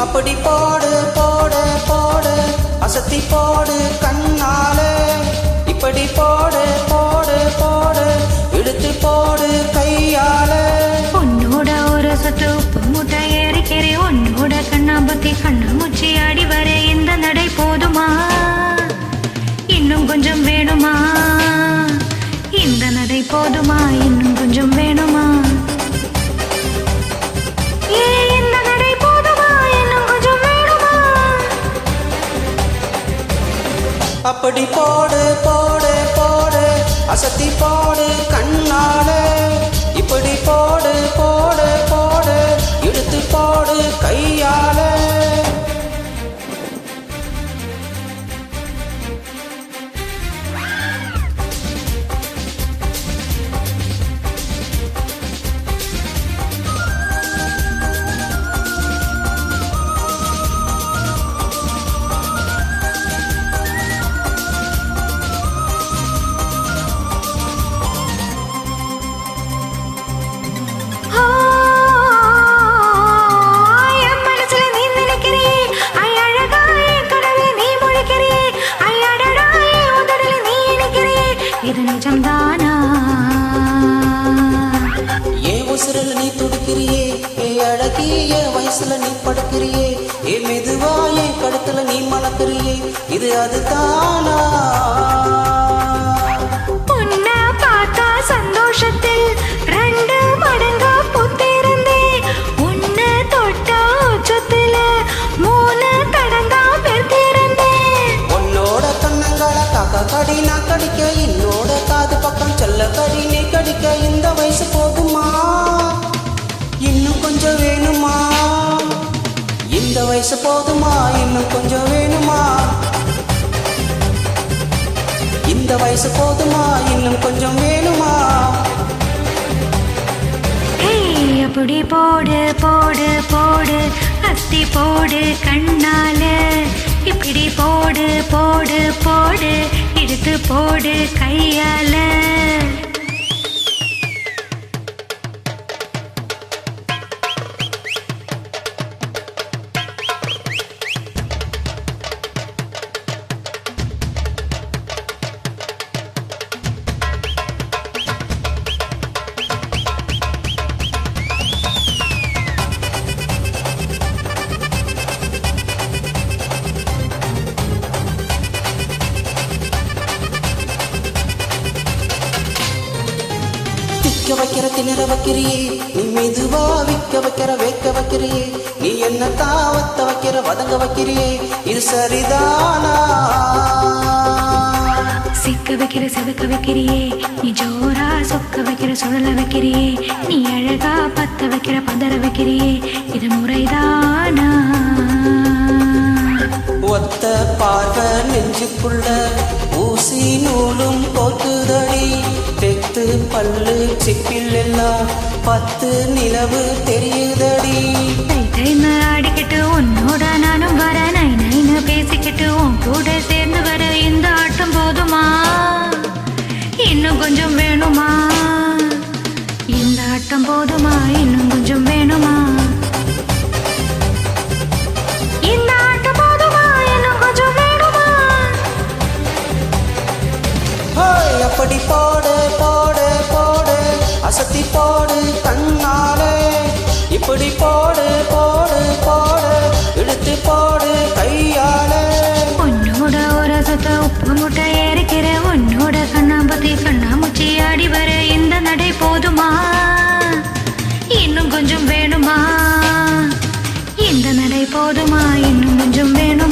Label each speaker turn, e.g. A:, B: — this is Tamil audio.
A: அப்படி போடு போடு போடு அசத்தி போடு கண்ணாலே இப்படி போடு போடு போடு இழுத்து போடு கையாலே
B: உன்னோட ஒரு சொத்து உப்பு மூட்டை ஏறிக்கிறே உன்னோட கண்ணாம்பத்தி கண்ணாமூச்சி ஆடி வர இந்த நடை போதுமா இன்னும் கொஞ்சம் வேணுமா இந்த நடை போதுமா இன்னும் கொஞ்சம் வேணுமா இந்த நடை போதுமா இன்னும் கொஞ்சம் வேணுமா
A: அப்படி போடு போடு போடு அசத்தி போடு கண்ணாலே இப்படி போடு போடு போடு இழுத்து போடு கையாலே நீ துடிக்கிறியே ஏ அழகி என் வயசுல நீ படுக்கிறியே ஏ மெதுவா என் கழுத்துல நீ மணக்கிறியே இது அதுதானா
B: உன்னை பார்த்தா சந்தோஷத்தில் 2 மடங்கா புத்திருந்தே உன்னை தொட்டா உச்சத்துல 3 தடங்கா பெருத்திருந்தே
A: உன்னோட கண்ணங்கள காக்கா கடி நான் கடிக்க என்னோட காது பக்கம் செல்ல கடி நீ கடிக்க இந்த வயசு போதுமா இன்னும் கொஞ்சம் வேணுமா இந்த வயசு போதுமா இன்னும் கொஞ்சம் வேணுமா இந்த வயசு போதுமா இன்னும் கொஞ்சம் வேணுமா
B: அப்படி போடு போடு போடு அஸ்தி போடு கண்ணால இப்படி போடு போடு போடு எடுத்து போடு கையால
A: வைக்கிற திணற வைக்கிறியே நீ மெதுவா விக்க வைக்கிற வேக்க வைக்கிறியே நீ என்ன தாவத்த வைக்கிற வதங்க வைக்கிறியே இது சரிதானா
B: சிக்க வைக்கிற செதுக்க வைக்கிறியே நீ ஜோரா சொக்க வைக்கிற சுழல வைக்கிறியே நீ அழகா பத்த வைக்கிற பதற வைக்கிறியே இது முறைதானா
A: ஒத்த பார்வை நெஞ்சுக்குள்ள ஊசி நூலும் போக்குதடி தெத்து பல்லு சிப்பில் எல்லாம் 10 நிலவு தெரியுதடி
B: ஆடிக்கிட்டு உன்னோட நானும் வர நைன்னு பேசிக்கிட்டு உன் கூட சேர்ந்து வர இந்த ஆட்டம் போதுமா இன்னும் கொஞ்சம் வேணுமா இந்த ஆட்டம் போதுமா இன்னும் கொஞ்சம் வேணுமா இந்த ஆட்டம் போதுமா இன்னும் கொஞ்சம் வேணுமா
A: அப்படி போடு போடு போடு அசத்தி போடு கண்ணாலே இப்படி போடு போடு போடு இழுத்து போடு கையாலே
B: உன்னோட ஒரு சொத்த உப்பு மூட்டை ஏறிக்கிற உன்னோட கண்ணாம்பத்தி கண்ணாமூச்சி ஆடி வர இந்த நடை போதுமா இன்னும் கொஞ்சம் வேணுமா இந்த நடை போதுமா இன்னும் கொஞ்சம் வேணும்